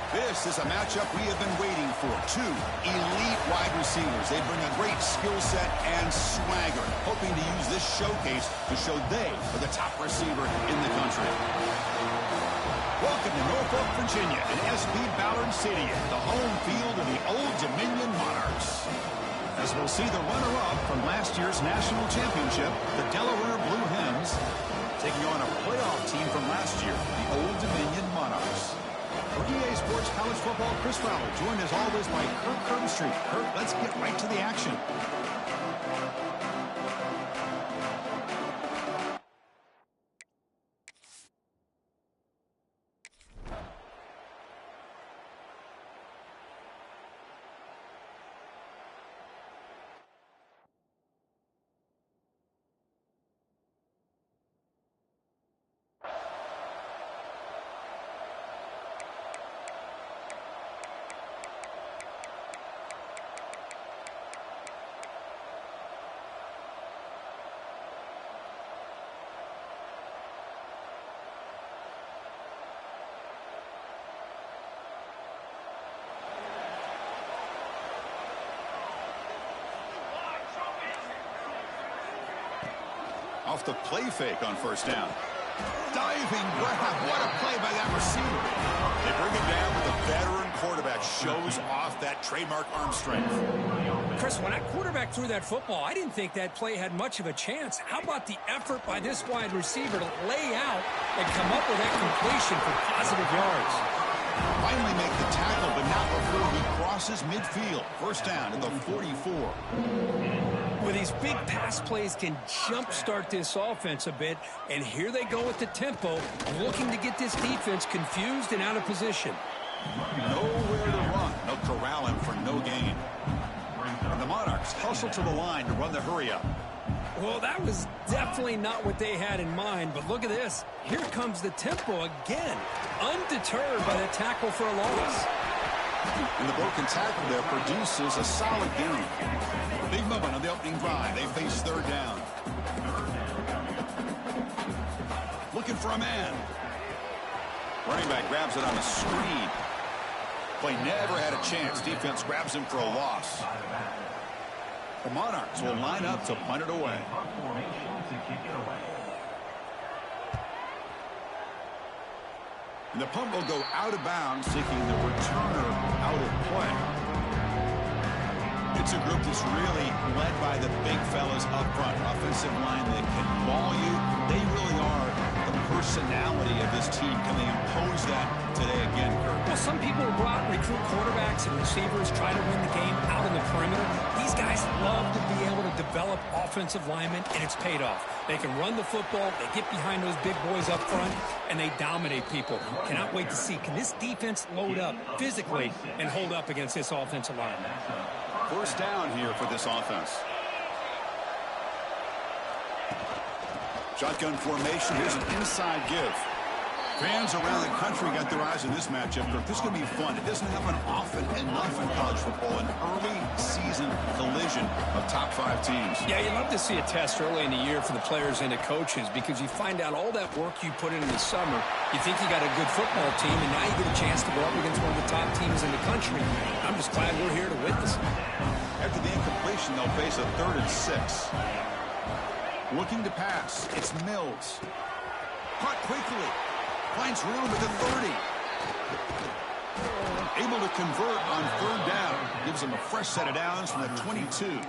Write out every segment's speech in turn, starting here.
This is a matchup we have been waiting for. Two elite wide receivers. They bring a great skill set and swagger, hoping to use this showcase to show they are the top receiver in the country. Welcome to Norfolk, Virginia, and SB Ballard Stadium, the home field of the Old Dominion Monarchs. As we'll see the runner-up from last year's national championship, the Delaware Blue Hens, taking on a playoff team from last year, the Old Dominion Monarchs. For EA Sports College Football, Chris Fowler, joined as always by Kirk Kirkstreet. Kirk, let's get right to the action. Off the play fake on first down. Diving grab. What a play by that receiver. They bring it down, but the veteran quarterback shows off that trademark arm strength. Chris, when that quarterback threw that football, I didn't think that play had much of a chance. How about the effort by this wide receiver to lay out and come up with that completion for positive yards? Finally make the tackle, but not before he crosses midfield. First down at the 44. Well, these big pass plays can jumpstart this offense a bit, and here they go with the tempo, looking to get this defense confused and out of position. Nowhere to run. They'll corral him for no gain. And the Monarchs hustle to the line to run the hurry-up. Well, that was definitely not what they had in mind, but look at this. Here comes the tempo again, undeterred by the tackle for a loss. And the broken tackle there produces a solid gain. Big moment on the opening drive. They face third down. Looking for a man. Running back grabs it on a screen. Play never had a chance. Defense grabs him for a loss. The Monarchs will line up to punt it away. And the punt will go out of bounds, taking the returner out of play. It's a group that's really led by the big fellas up front. Offensive line that can maul you. They really are the personality of this team. Can they impose that today again, Kirk? Well, some people will go out and recruit quarterbacks and receivers, try to win the game out on the perimeter. These guys love to be able to develop offensive linemen, and it's paid off. They can run the football, they get behind those big boys up front, and they dominate people. Cannot wait to see, can this defense load up physically and hold up against this offensive line? First down here for this offense. Shotgun formation. Here's an inside give. Fans around the country got their eyes on this matchup. This is going to be fun. It doesn't happen often enough in college football. An early season collision of top 5 teams. Yeah, you love to see a test early in the year for the players and the coaches because you find out all that work you put in the summer. You think you got a good football team, and now you get a chance to go up against one of the top teams in the country. I'm just glad we're here to witness it. After the incompletion, they'll face a 3rd and 6. Looking to pass. It's Mills. Caught quickly. Finds room at the 30. Able to convert on 3rd down. Gives them a fresh set of downs from the 22.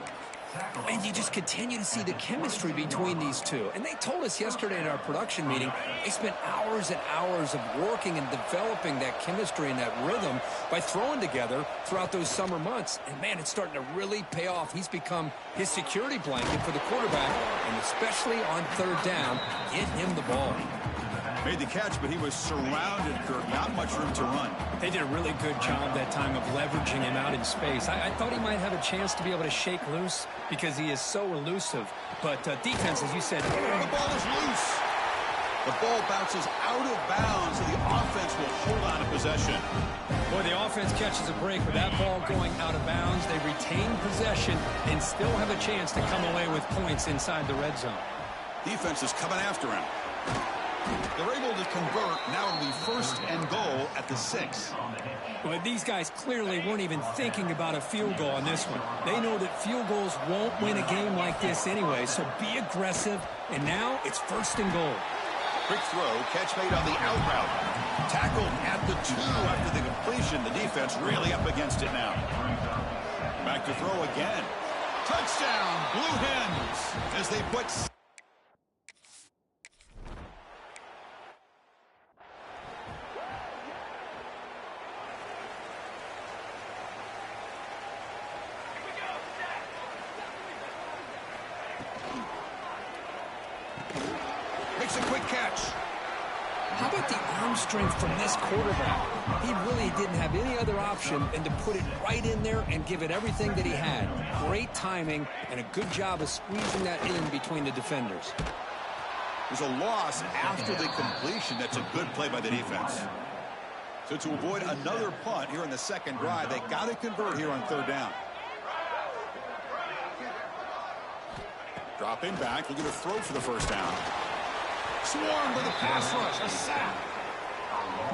And you just continue to see the chemistry between these two. And they told us yesterday in our production meeting, they spent hours and hours of working and developing that chemistry and that rhythm by throwing together throughout those summer months. And, man, it's starting to really pay off. He's become his security blanket for the quarterback, and especially on 3rd down, get him the ball. Made the catch, but he was surrounded, Kirk. Not much room to run. They did a really good job that time of leveraging him out in space. I thought he might have a chance to be able to shake loose because he is so elusive. But defense, as you said, the ball is loose. The ball bounces out of bounds, and the offense will hold on to possession. Boy, the offense catches a break with that ball going out of bounds. They retain possession and still have a chance to come away with points inside the red zone. Defense is coming after him. They're able to convert. Now it'll be 1st and goal at the 6. Well, these guys clearly weren't even thinking about a field goal on this one. They know that field goals won't win a game like this anyway, so be aggressive. And now it's 1st and goal. Quick throw, catch made on the out route. Tackled at the 2 after the completion. The defense really up against it now. Back to throw again. Touchdown, Blue Hens, as they put... Makes a quick catch. How about the arm strength from this quarterback? He really didn't have any other option than to put it right in there and give it everything that he had. Great timing and a good job of squeezing that in between the defenders. There's a loss after the completion. That's a good play by the defense. So to avoid another punt here in the second drive, they got to convert here on 3rd down. Dropping back, looking to throw for the 1st down. Swarmed with a pass rush, a sack.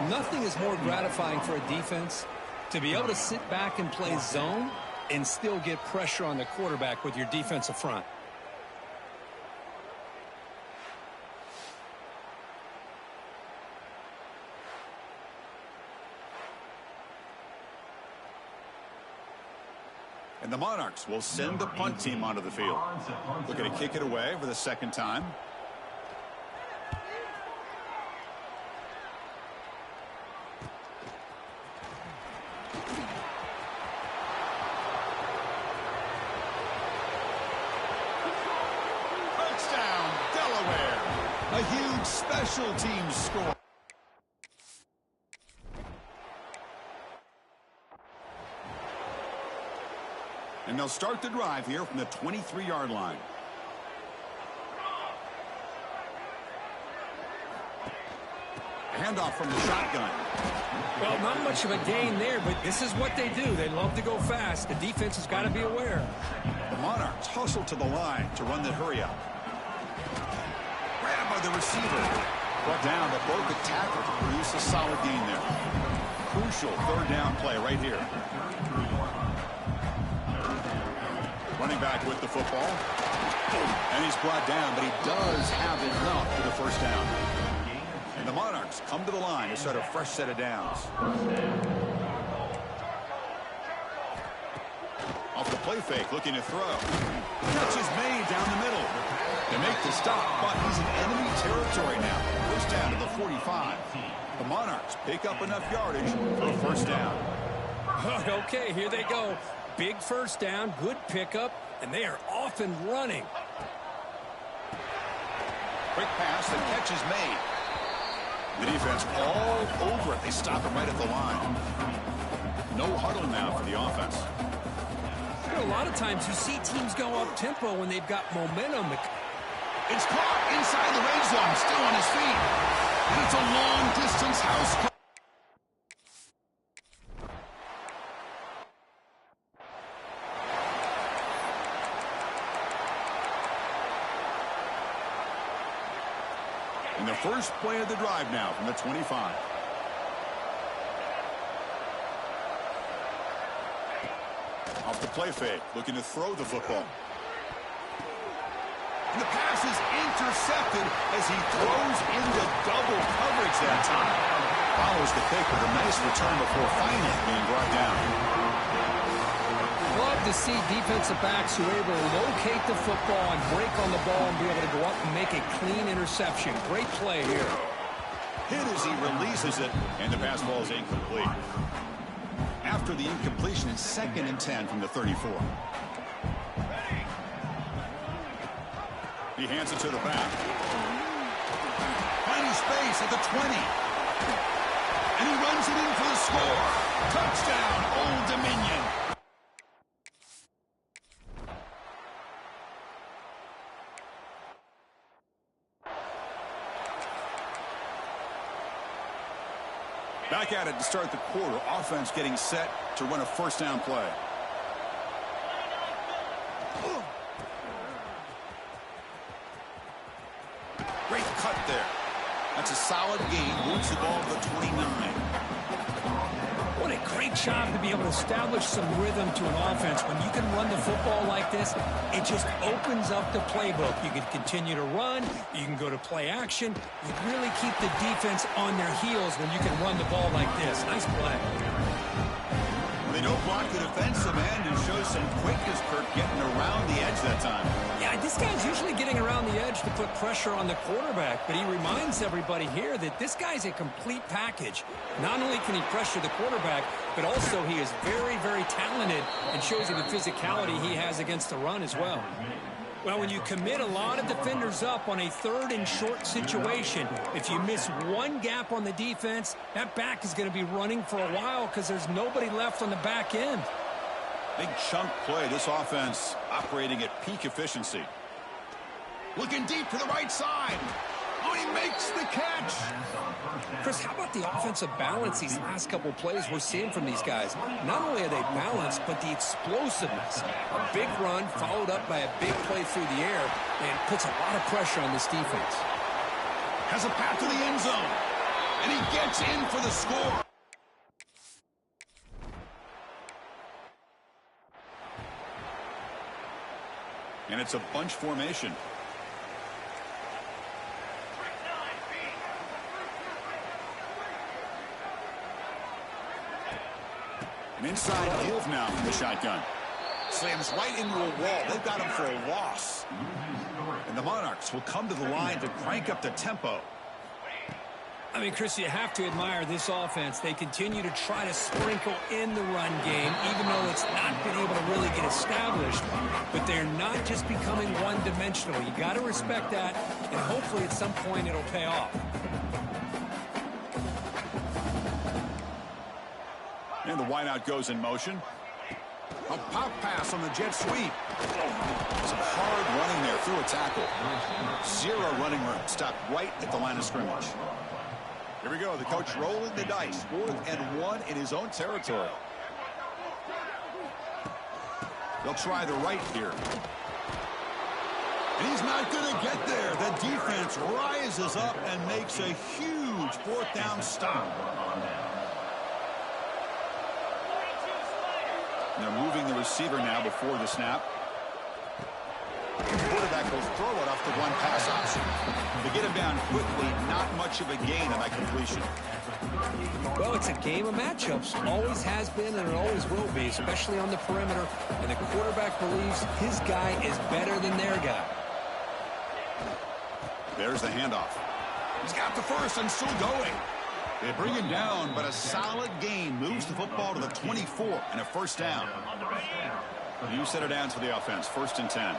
Nothing is more gratifying for a defense to be able to sit back and play zone and still get pressure on the quarterback with your defensive front. And the Monarchs will send the punt team onto the field. Looking to kick it away for the 2nd time. Touchdown, Delaware. A huge special teams score. And they'll start the drive here from the 23-yard line. Handoff from the shotgun. Well, not much of a gain there, but this is what they do. They love to go fast. The defense has got to be aware. The Monarchs hustle to the line to run that hurry up. Grabbed by the receiver. Brought down, but broke the tackle to produce a solid gain there. Crucial 3rd down play right here. Running back with the football. And he's brought down, but he does have enough for the 1st down. And the Monarchs come to the line to start a fresh set of downs. Off the play fake, looking to throw. Catch is made down the middle. They make the stop, but he's in enemy territory now. 1st down to the 45. The Monarchs pick up enough yardage for a 1st down. Okay, here they go. Big 1st down, good pickup, and they are off and running. Quick pass, the catch is made. The defense all over it. They stop it right at the line. No huddle now for the offense. You know, a lot of times you see teams go up-tempo when they've got momentum. It's caught inside the red zone, still on his feet. And it's a long-distance house call. And the first play of the drive now from the 25. Off the play fake, looking to throw the football. And the pass is intercepted as he throws into double coverage that time. Follows the pick with a nice return before finally being brought down. Love to see defensive backs who are able to locate the football and break on the ball and be able to go up and make a clean interception. Great play here. Hit as he releases it, and the pass ball is incomplete. After the incompletion, it's 2nd and 10 from the 34. He hands it to the back. Finding space at the 20. And he runs it in for the score. Touchdown, Old Dominion. Back at it to start the quarter. Offense getting set to run a 1st down play. Great cut there. That's a solid gain. Moves the ball to the 29. What a great job to be able to establish some rhythm to an offense. When you can run the football like this, it just opens up the playbook. You can continue to run. You can go to play action. You really keep the defense on their heels when you can run the ball like this. Nice play. They don't block the defensive end and show some quickness, Kirk, getting around the edge that time. Yeah, this guy's usually getting around the edge to put pressure on the quarterback, but he reminds everybody here that this guy's a complete package. Not only can he pressure the quarterback, but also he is very, very talented and shows you the physicality he has against the run as well. Well, when you commit a lot of defenders up on a 3rd and short situation, if you miss one gap on the defense, that back is going to be running for a while because there's nobody left on the back end. Big chunk play. This offense operating at peak efficiency. Looking deep to the right side. Oh, he makes the catch. Chris, how about the offensive balance these last couple plays we're seeing from these guys? Not only are they balanced, but the explosiveness. A big run followed up by a big play through the air, and puts a lot of pressure on this defense. Has a path to the end zone. And he gets in for the score. And it's a bunch formation. An inside give now from the shotgun. Slams right into a wall. They've got him for a loss. And the Monarchs will come to the line to crank up the tempo. I mean, Chris, you have to admire this offense. They continue to try to sprinkle in the run game, even though it's not been able to really get established. But they're not just becoming one-dimensional. You got to respect that, and hopefully at some point it'll pay off. And the wideout goes in motion. A pop pass on the jet sweep. Some hard running there through a tackle. 0 running room. Stopped right at the line of scrimmage. Here we go. The coach rolling the dice. 4th and 1 in his own territory. They'll try the right here. And he's not going to get there. The defense rises up and makes a huge 4th down stop. They're moving the receiver now before the snap. The quarterback will throw it off the one pass option. To get him down quickly, not much of a gain on that completion. Well, it's a game of matchups. Always has been and it always will be, especially on the perimeter. And the quarterback believes his guy is better than their guy. There's the handoff. He's got the first and still going. They bring him down, but a solid gain moves the football to the 24 and a 1st down. You set it down for the offense. 1st and 10.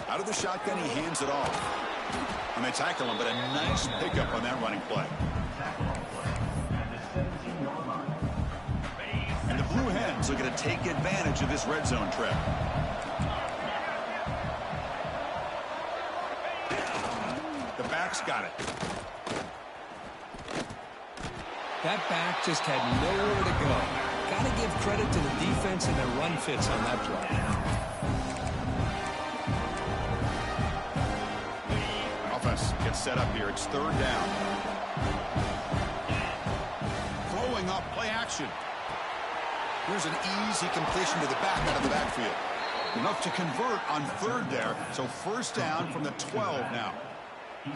Out of the shotgun, he hands it off. And they tackle him, but a nice pickup on that running play. And the Blue Hens are going to take advantage of this red zone trip. The back's got it. That back just had nowhere to go. Got to give credit to the defense and their run fits on that play. Offense gets set up here. It's 3rd down. Throwing up play action. Here's an easy completion to the back out of the backfield. Enough to convert on 3rd there. So 1st down from the 12 now.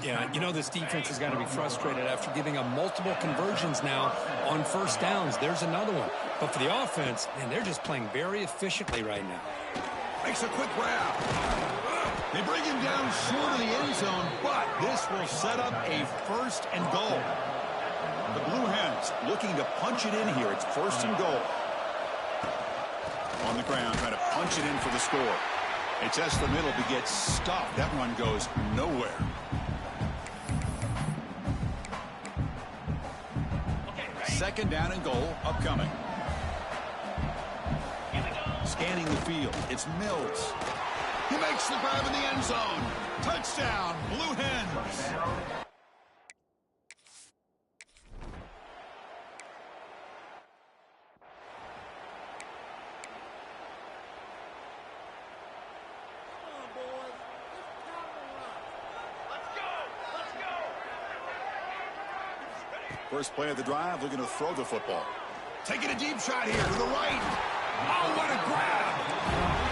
Yeah, you know this defense has got to be frustrated after giving them multiple conversions now on 1st downs. There's another one. But for the offense, man, they're just playing very efficiently right now. Makes a quick grab. They bring him down short of the end zone, but this will set up a 1st and goal. The Blue Hens looking to punch it in here. It's 1st and goal. On the ground, trying to punch it in for the score. They test the middle, but gets stopped. That one goes nowhere. Second down and goal upcoming. Scanning the field. It's Mills. He makes the grab in the end zone. Touchdown, Blue Hens. First play of the drive, looking to throw the football. Taking a deep shot here to the right. Oh, what a grab.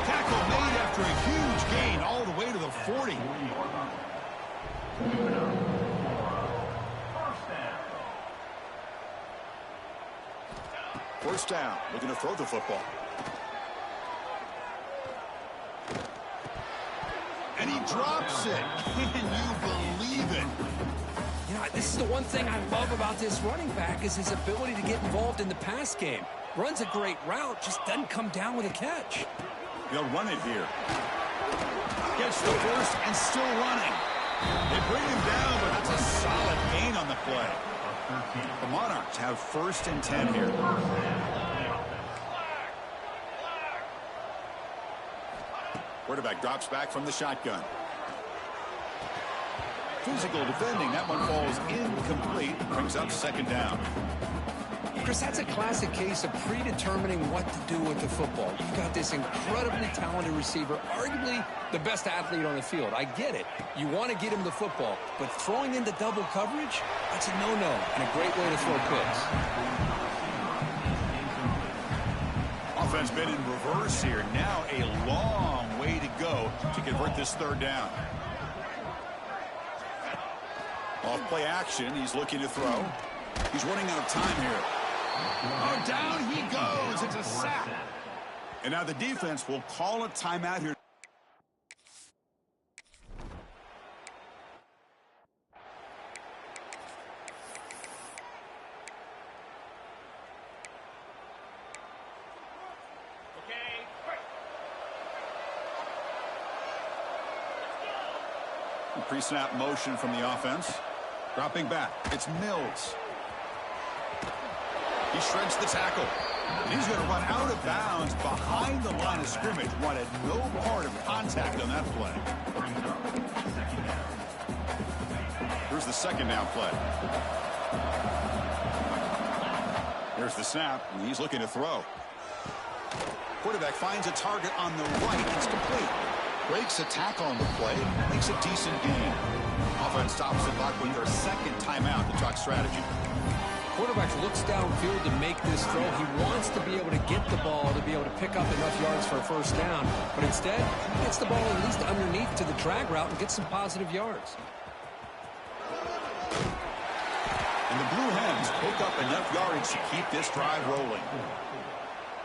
Tackle made after a huge gain all the way to the 40. First down, looking to throw the football. And he drops it. Can you believe it? You know, this is the one thing I love about this running back is his ability to get involved in the pass game. Runs a great route, just doesn't come down with a catch. They'll run it here. Gets the first and still running. They bring him down, but that's a solid gain on the play. The Monarchs have 1st and 10 here. Quarterback drops back from the shotgun. Physical defending. That one falls incomplete. Brings up 2nd down. Chris, that's a classic case of predetermining what to do with the football. You've got this incredibly talented receiver, arguably the best athlete on the field. I get it. You want to get him the football, but throwing into double coverage, that's a no-no and a great way to throw picks. Offense been in reverse here. Now a long way to go to convert this 3rd down. Off play action. He's looking to throw. He's running out of time here. Oh, down he goes. It's a sack. And now the defense will call a timeout here. Pre-snap motion from the offense. Dropping back. It's Mills. He shreds the tackle. And he's going to run out of bounds behind the line of scrimmage. Wanted no part of contact on that play. Here's the 2nd down play. Here's the snap, and he's looking to throw. Quarterback finds a target on the right. It's complete. Breaks a tackle on the play, makes a decent gain. Offense stops the clock with their 2nd timeout to talk strategy. Quarterback looks downfield to make this throw. He wants to be able to get the ball to be able to pick up enough yards for a 1st down. But instead, he gets the ball at least underneath to the drag route and gets some positive yards. And the Blue Hens pick up enough yardage to keep this drive rolling.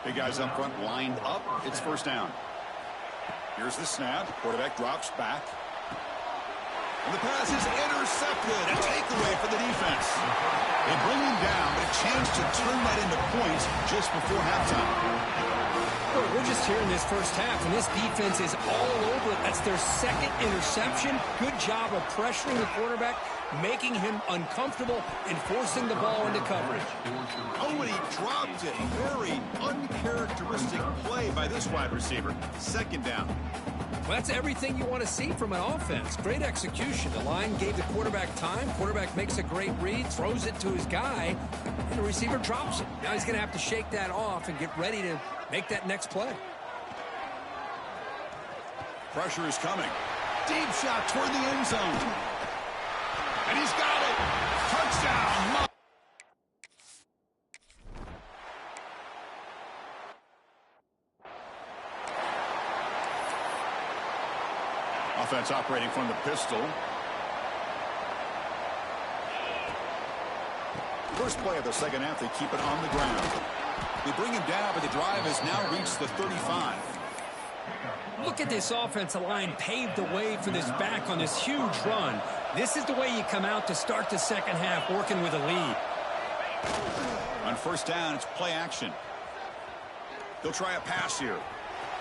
Big guys up front lined up. It's 1st down. Here's the snap. Quarterback drops back. And the pass is intercepted. A takeaway for the defense. They bring him down, but a chance to turn that into points just before halftime. We're just here in this 1st half, and this defense is all over it. That's their 2nd interception. Good job of pressuring the quarterback, making him uncomfortable, and forcing the ball into coverage. Oh, and he dropped it. Very uncharacteristic play by this wide receiver. 2nd down. Well, that's everything you want to see from an offense. Great execution. The line gave the quarterback time. Quarterback makes a great read, throws it to his guy, and the receiver drops it. Now he's going to have to shake that off and get ready to make that next play. Pressure is coming. Deep shot toward the end zone. And he's got it. Touchdown. Offense operating from the pistol. First play of the 2nd half, they keep it on the ground. They bring him down, but the drive has now reached the 35. Look at this offensive line paved the way for this back on this huge run. This is the way you come out to start the 2nd half, working with a lead. On 1st down, it's play action. They'll try a pass here.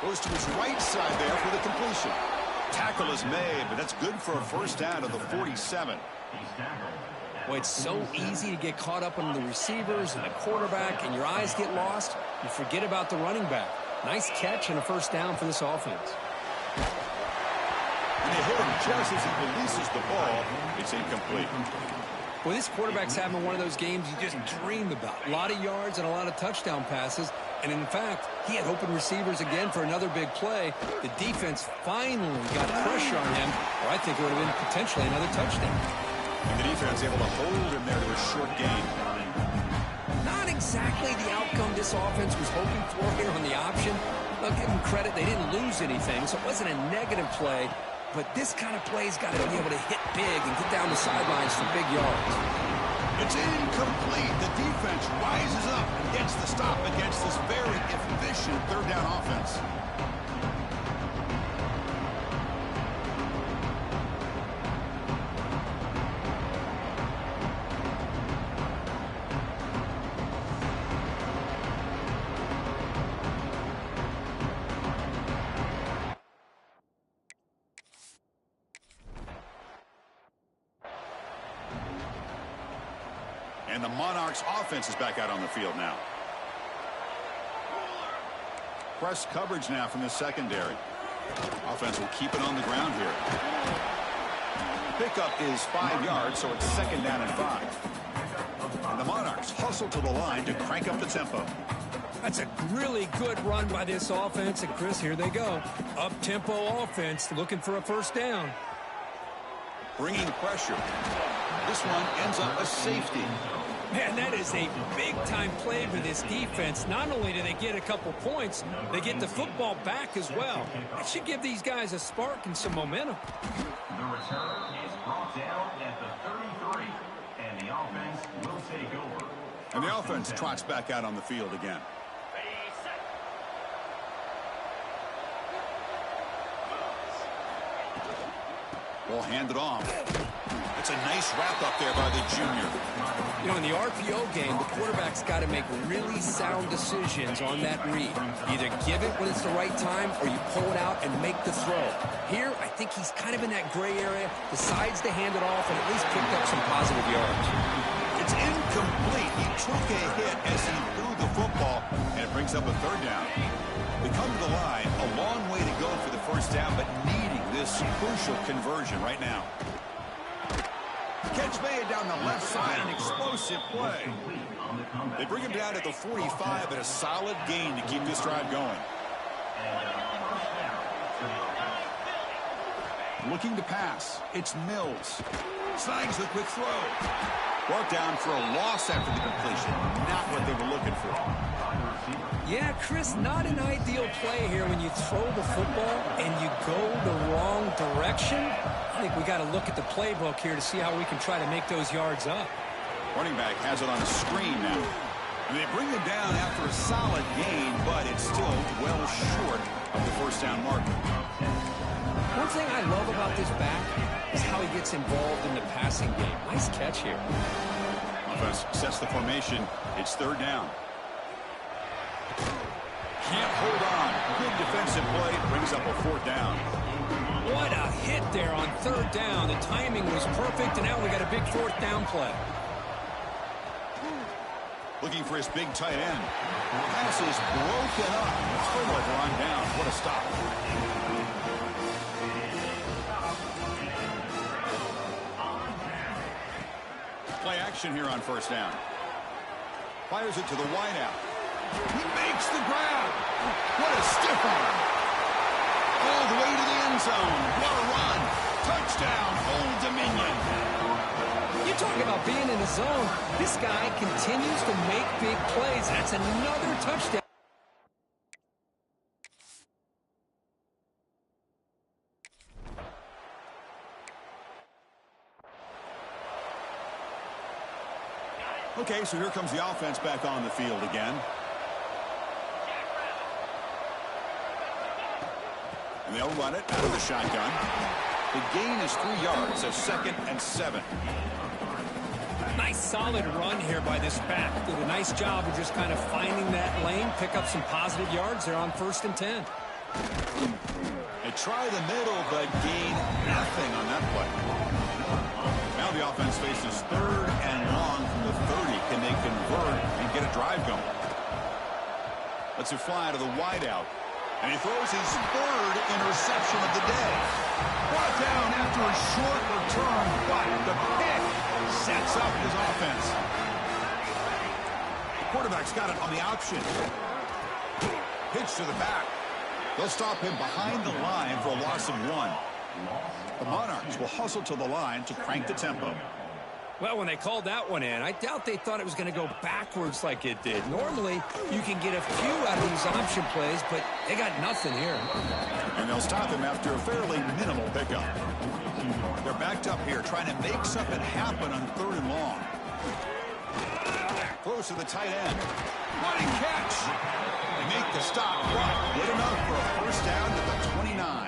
Goes to his right side there for the completion. Tackle is made, but that's good for a 1st down to the 47. Boy, it's so easy to get caught up on the receivers and the quarterback, and your eyes get lost. You forget about the running back. Nice catch and a 1st down for this offense. And they hit him just as he releases the ball. It's incomplete. Well, this quarterback's having one of those games you just dream about. A lot of yards and a lot of touchdown passes. And in fact, he had open receivers again for another big play. The defense finally got pressure on him, or I think it would have been potentially another touchdown. And the defense able to hold him there to a short gain. this offense was hoping for here on the option. I'll give them credit. They didn't lose anything, so it wasn't a negative play. But this kind of play's got to be able to hit big and get down the sidelines for big yards. It's incomplete. The defense rises up and gets the stop against this very efficient third down offense. And the Monarchs offense is back out on the field now. Press coverage now from the secondary. Offense will keep it on the ground here. Pickup is 5 yards, so it's second down and 5. And the Monarchs hustle to the line to crank up the tempo. That's a really good run by this offense. And, Chris, here they go. Up-tempo offense looking for a first down. Bringing pressure. This one ends up a safety. Man, that is a big-time play for this defense. Not only do they get a couple points, they get the football back as well. That should give these guys a spark and some momentum. The return is brought down at the 33, and the offense will take over. And the offense trots back out on the field again. Ball handed off. It's a nice wrap up there by the junior. You know, in the RPO game, the quarterback's got to make really sound decisions on that read. Either give it when it's the right time or you pull it out and make the throw. Here, I think he's kind of in that gray area, decides to hand it off and at least picked up some positive yards. It's incomplete. He took a hit as he threw the football, and it brings up a third down. We come to the line, a long way to go for the first down, but needing this crucial conversion right now. Catch made down the left side, an explosive play. They bring him down at the 45, but a solid gain to keep this drive going. Looking to pass. It's Mills. Snags the quick throw. Brought down for a loss after the completion. Not what they were looking for. Yeah, Chris, not an ideal play here when you throw the football and you go the wrong direction. I think we got to look at the playbook here to see how we can try to make those yards up. Running back has it on a screen now. And they bring him down after a solid gain, but it's still well short of the first down marker. One thing I love about this back is how he gets involved in the passing game. Nice catch here. Offense sets the formation. It's third down. Can't hold on. Good defensive play. Brings up a fourth down. What a hit there on third down. The timing was perfect, and now we got a big fourth down play. Looking for his big tight end. Pass is broken up. Turnover on down. What a stop. Play action here on first down. Fires it to the wideout. He makes the grab. What a stiff arm. All the way to the end zone. What a run. Touchdown, Old Dominion. You talk about being in the zone. This guy continues to make big plays. That's another touchdown. Okay, so here comes the offense back on the field again. And they'll run it out of the shotgun. The gain is 3 yards, so second and 7. Nice solid run here by this back. Did a nice job of just kind of finding that lane, pick up some positive yards there on 1st and 10. They try the middle, but gain nothing on that play. Now the offense faces third and long from the 30. Can they convert and get a drive going? Lets it fly to the wideout. And he throws his third interception of the day. Brought down after a short return, but the pick sets up his offense. The quarterback's got it on the option. Pitch to the back. They'll stop him behind the line for a loss of 1. The Monarchs will hustle to the line to crank the tempo. Well, when they called that one in, I doubt they thought it was going to go backwards like it did. Normally, you can get a few out of these option plays, but they got nothing here. And they'll stop him after a fairly minimal pickup. They're backed up here, trying to make something happen on 3rd and long. Throws to the tight end. Running catch. They make the stop, but good enough for a first down at the 29.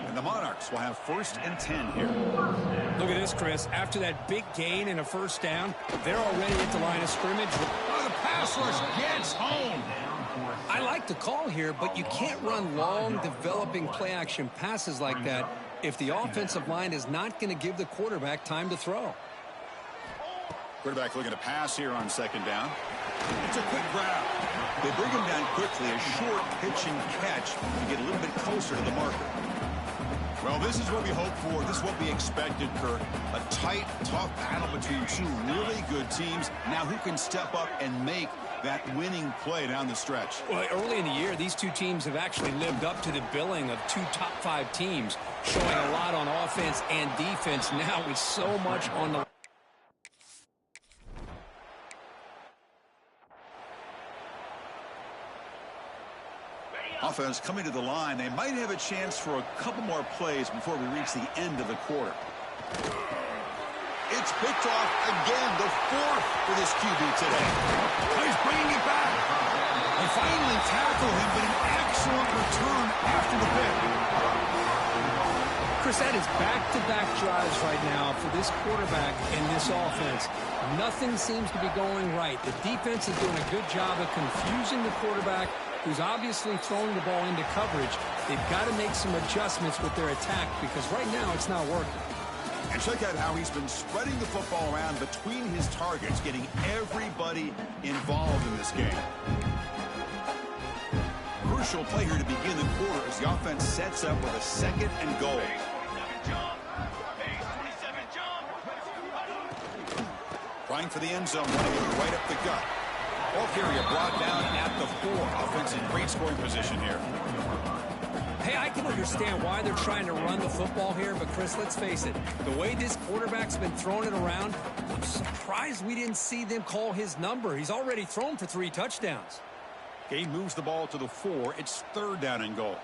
And the Monarchs will have 1st and 10 here. Look at this, Chris. After that big gain and a first down, they're already at the line of scrimmage. Oh, the pass rush gets home. I like the call here, but you can't run long, developing play-action passes like that if the offensive line is not going to give the quarterback time to throw. Quarterback looking to pass here on 2nd down. It's a quick grab. They bring him down quickly, a short pitch and catch to get a little bit closer to the marker. Well, this is what we hope for. This is what we expected, Kirk. A tight, tough battle between two really good teams. Now who can step up and make that winning play down the stretch? Well, early in the year, these two teams have actually lived up to the billing of 2 top 5 teams, showing a lot on offense and defense. Now with so much on the offense coming to the line. They might have a chance for a couple more plays before we reach the end of the quarter. It's picked off again, the 4th for this QB today. He's bringing it back. They finally tackle him, but an excellent return after the pick. Chris, that is back-to-back drives right now for this quarterback and this offense. Nothing seems to be going right. The defense is doing a good job of confusing the quarterback, who's obviously throwing the ball into coverage. They've got to make some adjustments with their attack because right now it's not working. And check out how he's been spreading the football around between his targets, getting everybody involved in this game. Crucial play here to begin the quarter as the offense sets up with a 2nd and goal. Trying for the end zone, running it right up the gut. Ball carrier brought down at the 4. Offense in great scoring position here. Hey, I can understand why they're trying to run the football here, but Chris, let's face it, the way this quarterback's been throwing it around, I'm surprised we didn't see them call his number. He's already thrown for 3 touchdowns. Game moves the ball to the 4. It's 3rd down and goal.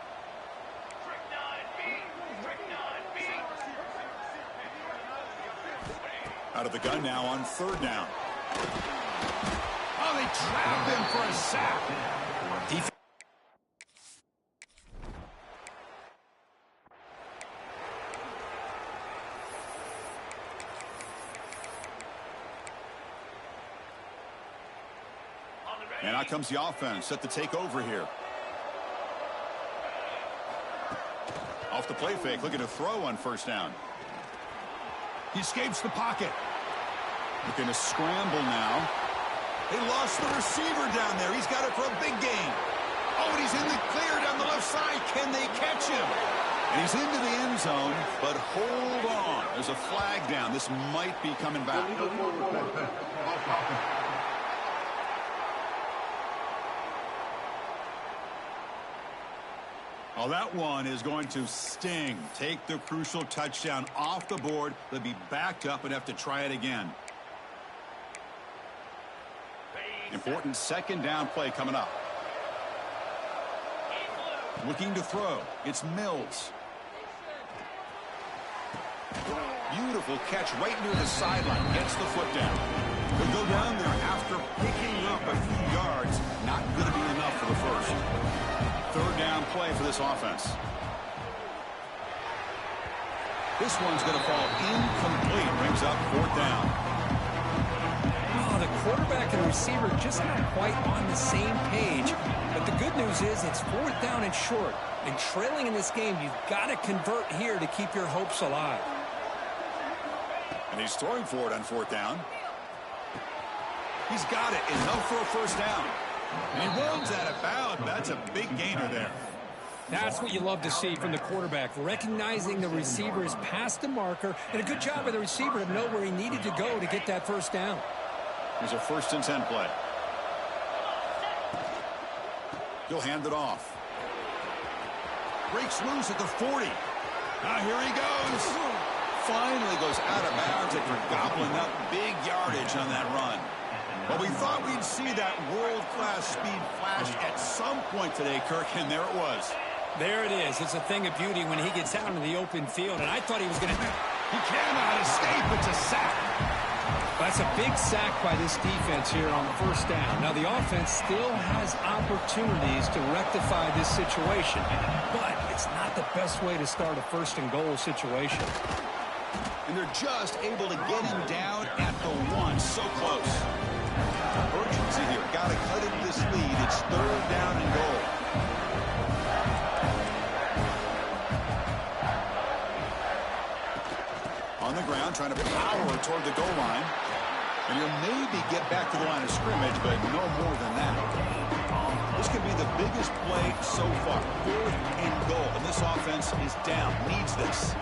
Out of the gun now on 3rd down. Oh, they trapped him for a sack. Defense. And out comes the offense, set to take over here. Off the play fake, looking to throw on 1st down. He escapes the pocket. Looking to scramble now. They lost the receiver down there. He's got it for a big gain. Oh, and he's in the clear down the left side. Can they catch him? And he's into the end zone, but hold on. There's a flag down. This might be coming back. Oh, that one is going to sting. Take the crucial touchdown off the board. They'll be backed up and have to try it again. Important 2nd down play coming up. Looking to throw. It's Mills. Beautiful catch right near the sideline. Gets the foot down. He'll go down there after picking up a few yards. Not going to be enough for the first. 3rd down play for this offense. This one's going to fall incomplete. Brings up 4th down. Oh, the quarterback and the receiver just not quite on the same page. But the good news is it's 4th down and short. And trailing in this game, you've got to convert here to keep your hopes alive. And he's throwing for it on 4th down. He's got it. Enough for a first down. And he runs out of bounds. That's a big gainer there. That's what you love to see from the quarterback, recognizing the receiver is past the marker, and a good job by the receiver to know where he needed to go to get that first down. Here's a 1st and 10 play. He'll hand it off. Breaks loose at the 40. Now here he goes. finally goes out of bounds after gobbling up big yardage on that run. Well, we thought we'd see that world-class speed flash at some point today, Kirk, and there it was. There it is. It's a thing of beauty when he gets out in the open field, and I thought he was going to... He cannot escape. It's a sack. That's a big sack by this defense here on first down. Now, the offense still has opportunities to rectify this situation, but it's not the best way to start a first-and-goal situation. And they're just able to get him down at the one. So close. Urgency here. Got to cut into this lead. It's third down and goal. On the ground, trying to power toward the goal line. And he'll maybe get back to the line of scrimmage, but no more than that. This could be the biggest play so far. Fourth and goal. And this offense is down. Needs this.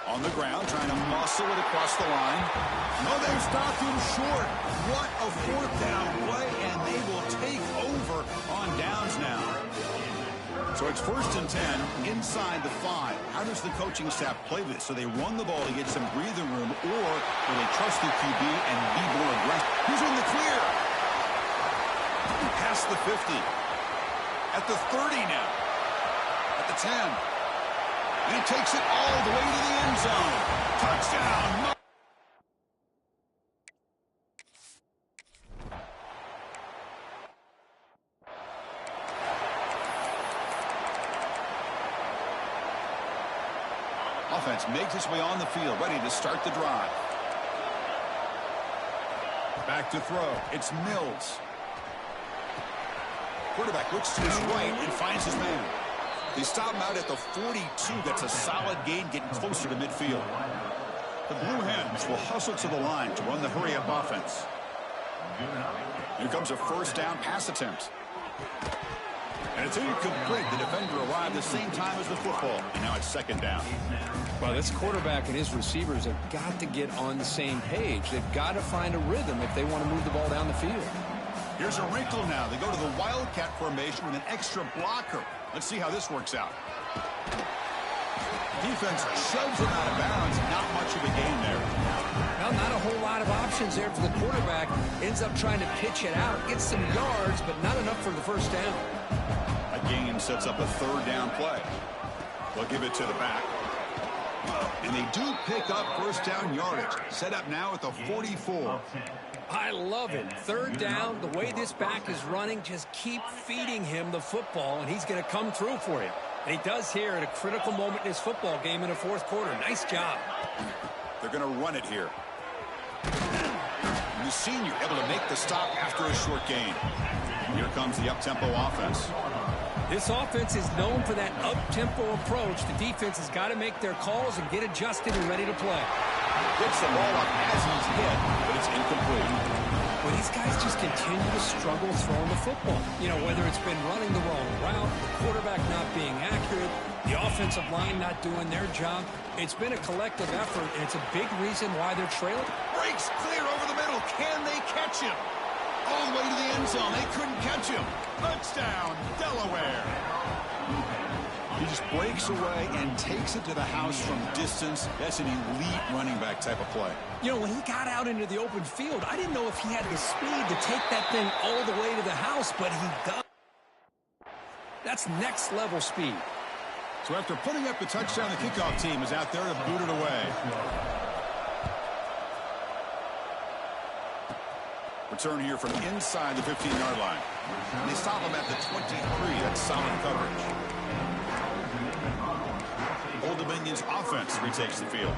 On the ground, trying to muscle it across the line. No, they've stopped him short. What a fourth down play, and they will take over on downs now. So it's first and 10 inside the 5. How does the coaching staff play this? So they run the ball to get some breathing room, or will they trust the QB and be more aggressive? Who's in the clear? Past the 50. At the 30 now. At the 10. And he takes it all the way to the end zone. Touchdown. Offense makes its way on the field, ready to start the drive. Back to throw. It's Mills. Quarterback looks to his right and finds his man. They stop him out at the 42. That's a solid gain, getting closer to midfield. The Blue Hens will hustle to the line to run the hurry-up offense. Here comes a first down pass attempt. And it's incomplete. The defender arrived the same time as the football. And now it's second down. Well, this quarterback and his receivers have got to get on the same page. They've got to find a rhythm if they want to move the ball down the field. Here's a wrinkle now. They go to the Wildcat formation with an extra blocker. Let's see how this works out. Defense shoves it out of bounds. Not much of a gain there. Well, not a whole lot of options there for the quarterback. Ends up trying to pitch it out. Gets some yards, but not enough for the first down. A gain sets up a third down play. They'll give it to the back. And they do pick up first down yardage. Set up now at the 44. I love it. Third down, the way this back is running, just keep feeding him the football, and he's going to come through for you. And he does here at a critical moment in his football game in the fourth quarter. Nice job. They're going to run it here. And the senior able to make the stop after a short gain. Here comes the up-tempo offense. This offense is known for that up-tempo approach. The defense has got to make their calls and get adjusted and ready to play. Gets the ball up as he's hit, but it's incomplete. Well, these guys just continue to struggle throwing the football. You know, whether it's been running the wrong route, the quarterback not being accurate, the offensive line not doing their job. It's been a collective effort, and it's a big reason why they're trailing. Breaks clear over the middle. Can they catch him? All the way to the end zone. They couldn't catch him. Touchdown, Delaware. He just breaks away and takes it to the house from distance. That's an elite running back type of play. You know, when he got out into the open field, I didn't know if he had the speed to take that thing all the way to the house, but he does. That's next-level speed. So after putting up the touchdown, the kickoff team is out there to boot it away. Return here from inside the 15-yard line. And they stop him at the 23. That's solid coverage. Old Dominion's offense retakes the field.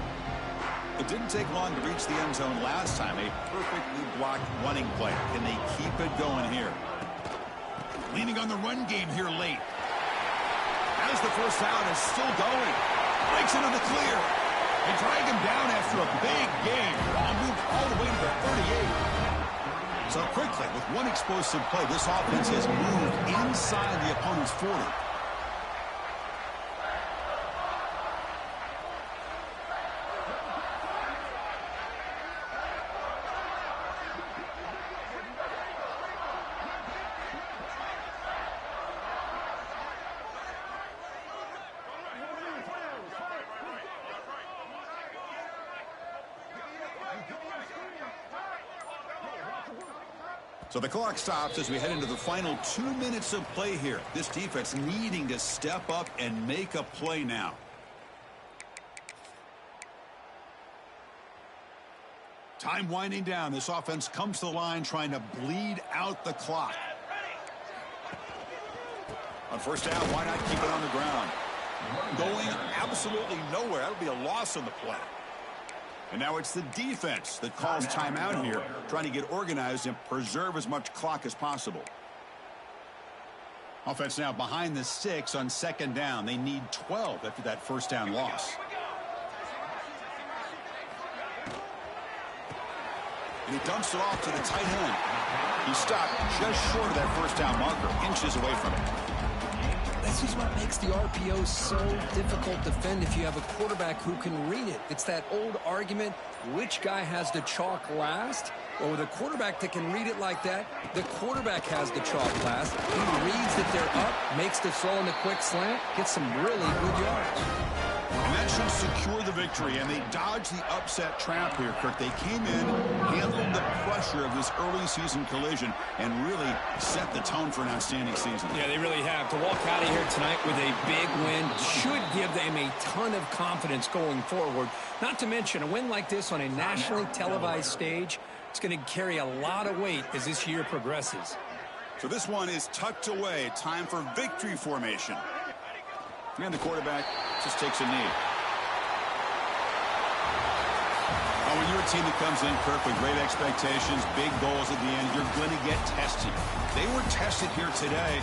It didn't take long to reach the end zone last time. A perfectly blocked running play. Can they keep it going here? Leaning on the run game here late. As the first down is still going. Breaks into the clear. They drag him down after a big gain. Moved all the way to the 38. So quickly, with one explosive play, this offense has moved inside the opponent's 40. So the clock stops as we head into the final 2 minutes of play here. This defense needing to step up and make a play now. Time winding down. This offense comes to the line trying to bleed out the clock. On first down, why not keep it on the ground? Going absolutely nowhere. That'll be a loss on the play. And now it's the defense that calls timeout here, trying to get organized and preserve as much clock as possible. Offense now behind the 6 on second down. They need 12 after that first down loss. And he dumps it off to the tight end. He stopped just short of that first down marker, inches away from it. This is what makes the RPO so difficult to defend if you have a quarterback who can read it. It's that old argument, which guy has the chalk last? Well, with a quarterback that can read it like that, the quarterback has the chalk last. He reads that they're up, makes the throw in the quick slant, gets some really good yards. And that should secure the victory, and they dodged the upset trap here, Kirk. They came in, handled the pressure of this early season collision, and really set the tone for an outstanding season. Yeah, they really have. To walk out of here tonight with a big win should give them a ton of confidence going forward. Not to mention, a win like this on a nationally televised stage, it's going to carry a lot of weight as this year progresses. So this one is tucked away. Time for victory formation. And the quarterback just takes a knee. Oh, when you're a team that comes in, Kirk, with great expectations, big goals at the end, you're going to get tested. They were tested here today.